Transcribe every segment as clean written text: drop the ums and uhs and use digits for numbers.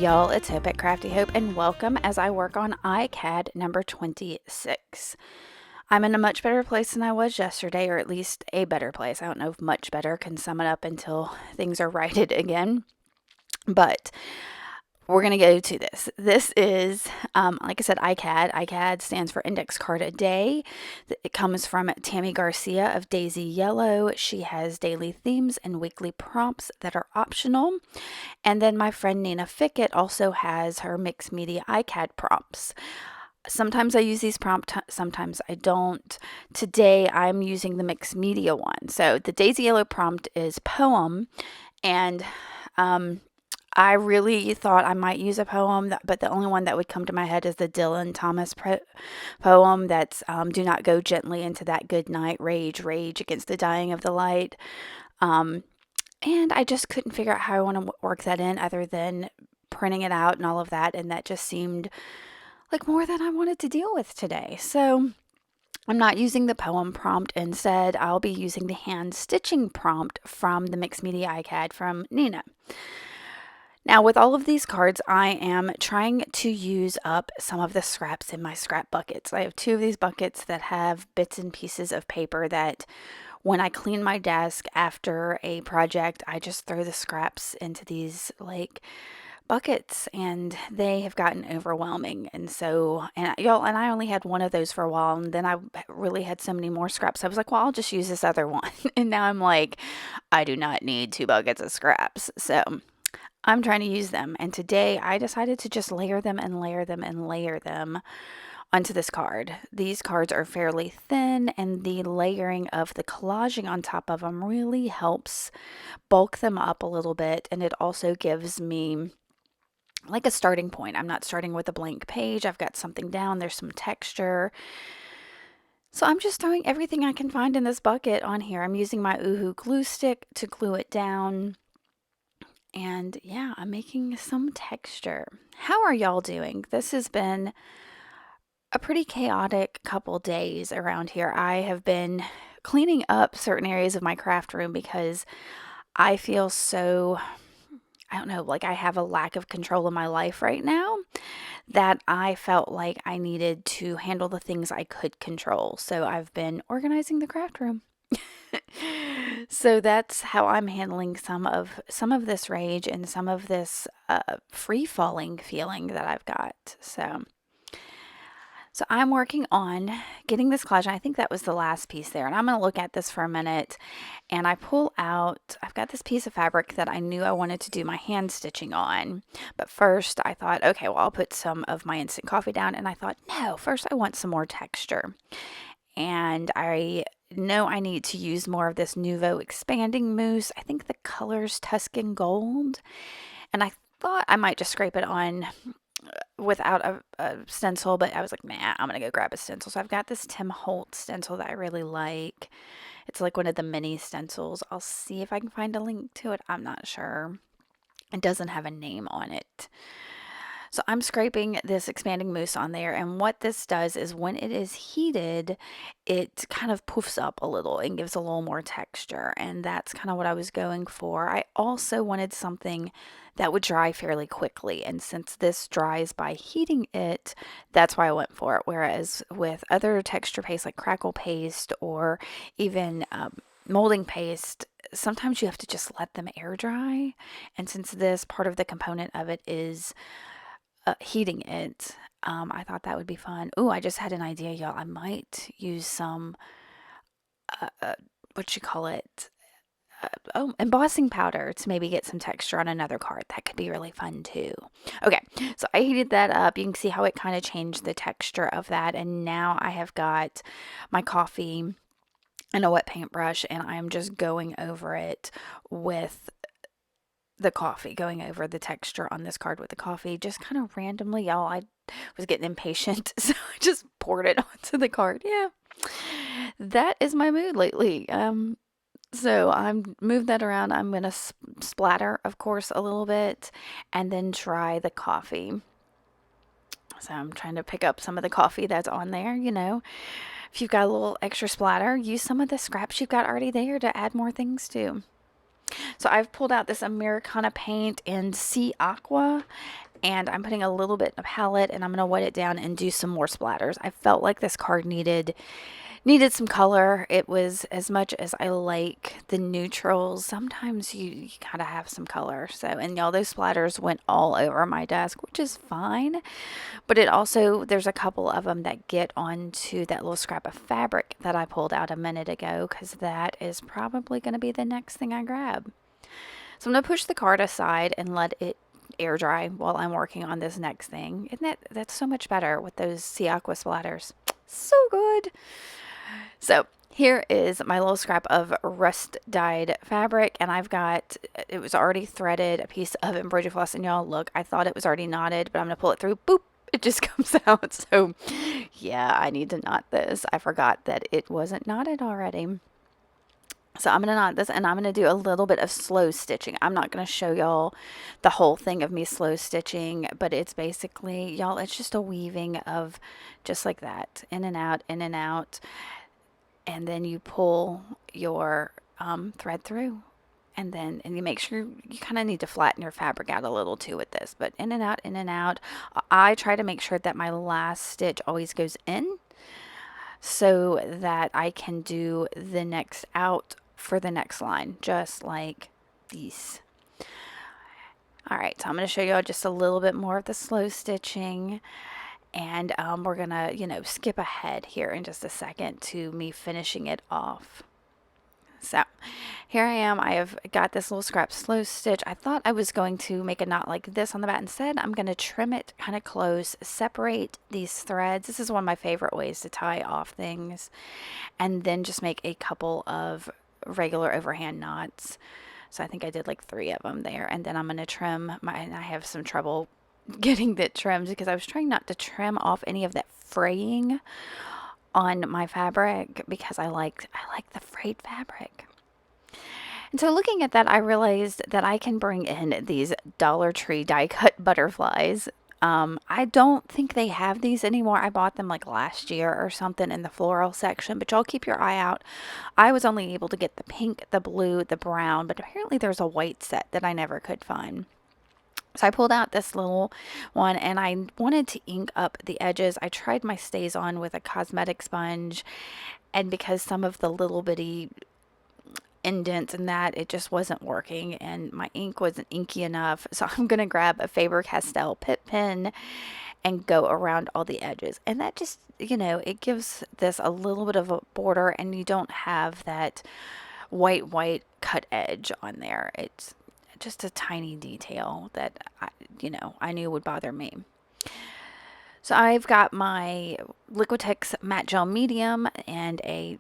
y'all, it's Hope at Crafty Hope, and welcome as I work on ICAD number 26. I'm in a much better place than I was yesterday, or at least a better place. I don't know if much better can sum it up until things are righted again, but we're going to go to this. This is, like I said, ICAD. ICAD stands for Index Card a Day. It comes from Tammy Garcia of Daisy Yellow. She has daily themes and weekly prompts that are optional. And then my friend Nina Fickett also has her mixed media ICAD prompts. Sometimes I use these prompts, sometimes I don't. Today I'm using the mixed media one. So the Daisy Yellow prompt is poem, and I really thought I might use a poem, but the only one that would come to my head is the Dylan Thomas poem that's do not go gently into that good night, rage, rage against the dying of the light. And I just couldn't figure out how I want to work that in other than printing it out and all of that. And that just seemed like more than I wanted to deal with today. So I'm not using the poem prompt. Instead, I'll be using the hand stitching prompt from the Mixed Media ICAD from Nina. Now, with all of these cards, I am trying to use up some of the scraps in my scrap buckets. I have two of these buckets that have bits and pieces of paper that when I clean my desk after a project, I just throw the scraps into these buckets, and they have gotten overwhelming. And so, and I only had one of those for a while, and then I really had so many more scraps. I was like, well, I'll just use this other one. And now I'm like, I do not need 2 buckets of scraps. So I'm trying to use them. And today I decided to just layer them and layer them and layer them onto this card. These cards are fairly thin, and the layering of the collaging on top of them really helps bulk them up a little bit, and it also gives me like a starting point. I'm not starting with a blank page. I've got something down, there's some texture. So I'm just throwing everything I can find in this bucket on here. I'm using my Oohoo glue stick to glue it down. And yeah, I'm making some texture. How are y'all doing? This has been a pretty chaotic couple days around here. I have been cleaning up certain areas of my craft room because I feel so, I don't know, like I have a lack of control in my life right now, that I felt like I needed to handle the things I could control. So I've been organizing the craft room. So that's how I'm handling some of this rage and some of this free falling feeling that I've got. So I'm working on getting this collage. I think that was the last piece there. And I'm going to look at this for a minute. And I pull out, I've got this piece of fabric that I knew I wanted to do my hand stitching on. But first I thought, okay, well, I'll put some of my instant coffee down. And I thought, no, first I want some more texture. And I know I need to use more of this Nouveau expanding mousse. I think the color's Tuscan Gold. And I thought I might just scrape it on without a stencil, but I was like, nah, I'm gonna go grab a stencil. So I've got this Tim Holtz stencil that I really like. It's like one of the mini stencils. I'll see if I can find a link to it. I'm not sure. It doesn't have a name on it. So I'm scraping this expanding mousse on there, and what this does is when it is heated, it kind of poofs up a little and gives a little more texture, and that's kind of what I was going for. I also wanted something that would dry fairly quickly, and since this dries by heating it, that's why I went for it. Whereas with other texture paste like crackle paste or even molding paste, sometimes you have to just let them air dry, and since this part of the component of it is heating it, I thought that would be fun. Ooh, I just had an idea, y'all. I might use some, what you call it? Embossing powder to maybe get some texture on another card. That could be really fun too. Okay, so I heated that up. You can see how it kind of changed the texture of that. And now I have got my coffee and a wet paintbrush, and I'm just going over it with the coffee, going over the texture on this card with the coffee, just kind of randomly. Y'all, I was getting impatient, so I just poured it onto the card. Yeah, that is my mood lately. So I'm moved that around. I'm gonna splatter, of course, a little bit, and then try the coffee. So I'm trying to pick up some of the coffee that's on there. If you've got a little extra splatter, use some of the scraps you've got already there to add more things to. So I've pulled out this Americana paint in Sea Aqua, and I'm putting a little bit of palette, and I'm going to wet it down and do some more splatters. I felt like this card needed some color. It was, as much as I like the neutrals, sometimes you gotta have some color. So, and y'all, those splatters went all over my desk, which is fine, but it also, there's a couple of them that get onto that little scrap of fabric that I pulled out a minute ago, because that is probably going to be the next thing I grab. So I'm going to push the card aside and let it air dry while I'm working on this next thing. Isn't that's so much better with those Sea Aqua splatters? So good. So here is my little scrap of rust dyed fabric, and I've got, it was already threaded, a piece of embroidery floss, and y'all, look, I thought it was already knotted, but I'm going to pull it through, boop, it just comes out. So yeah, I need to knot this. I forgot that it wasn't knotted already. So I'm going to knot this, and I'm going to do a little bit of slow stitching. I'm not going to show y'all the whole thing of me slow stitching, but it's basically, y'all, it's just a weaving of just like that, in and out, in and out. And then you pull your thread through, and you make sure you kind of need to flatten your fabric out a little too with this, but in and out, in and out. I try to make sure that my last stitch always goes in, so that I can do the next out for the next line, just like these. All right, so I'm going to show y'all just a little bit more of the slow stitching, and we're going to, skip ahead here in just a second to me finishing it off. So here I am. I have got this little scrap slow stitch. I thought I was going to make a knot like this on the back. Instead, I'm going to trim it kind of close, separate these threads. This is one of my favorite ways to tie off things, and then just make a couple of regular overhand knots. So I think I did like 3 of them there, and then I'm going to trim and I have some trouble getting that trimmed because I was trying not to trim off any of that fraying on my fabric, because I like the frayed fabric. And so looking at that, I realized that I can bring in these Dollar Tree die cut butterflies. I don't think they have these anymore. I bought them like last year or something in the floral section, but y'all keep your eye out. I was only able to get the pink, the blue, the brown, but apparently there's a white set that I never could find. So I pulled out this little one, and I wanted to ink up the edges. I tried my stays on with a cosmetic sponge, and because some of the little bitty indents and that, it just wasn't working, and my ink wasn't inky enough. So I'm going to grab a Faber-Castell Pitt pen and go around all the edges. And that just, it gives this a little bit of a border, and you don't have that white cut edge on there. It's just a tiny detail that I knew would bother me. So I've got my Liquitex matte gel medium and a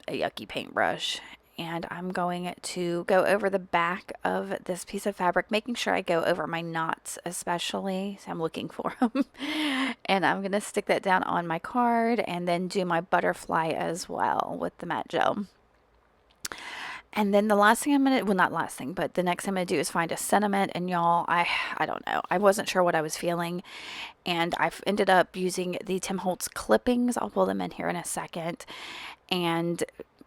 yucky paintbrush, and I'm going to go over the back of this piece of fabric, making sure I go over my knots especially. So I'm looking for them, and I'm going to stick that down on my card, and then do my butterfly as well with the matte gel. And then the last thing I'm going to, well, not last thing, but the next thing I'm going to do is find a sentiment. And y'all, I don't know. I wasn't sure what I was feeling. And I've ended up using the Tim Holtz clippings. I'll pull them in here in a second. And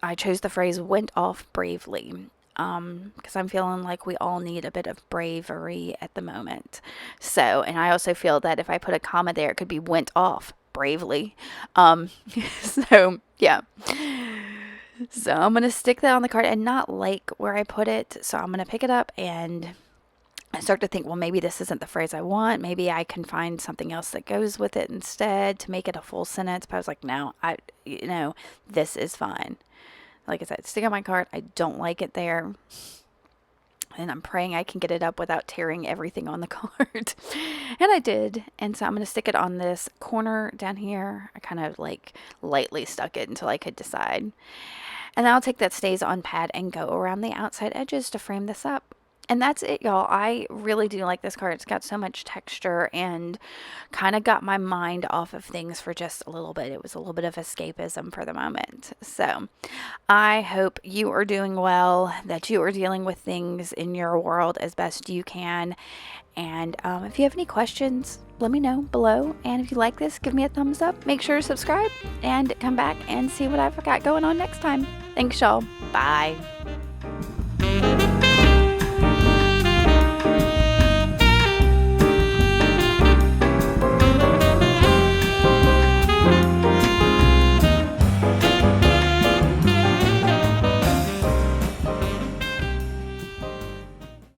I chose the phrase "went off bravely." Because I'm feeling like we all need a bit of bravery at the moment. So, and I also feel that if I put a comma there, it could be "went off bravely." So, yeah. So I'm going to stick that on the card and not like where I put it. So I'm going to pick it up, and I start to think, well, maybe this isn't the phrase I want. Maybe I can find something else that goes with it instead to make it a full sentence. But I was like, no, this is fine. Like I said, stick on my card. I don't like it there. And I'm praying I can get it up without tearing everything on the card. And I did. And so I'm going to stick it on this corner down here. I kind of lightly stuck it until I could decide. And then I'll take that stays on pad and go around the outside edges to frame this up. And that's it, y'all. I really do like this card. It's got so much texture and kind of got my mind off of things for just a little bit. It was a little bit of escapism for the moment. So I hope you are doing well, that you are dealing with things in your world as best you can. And if you have any questions, let me know below. And if you like this, give me a thumbs up. Make sure to subscribe and come back and see what I've got going on next time. Thanks, y'all. Bye.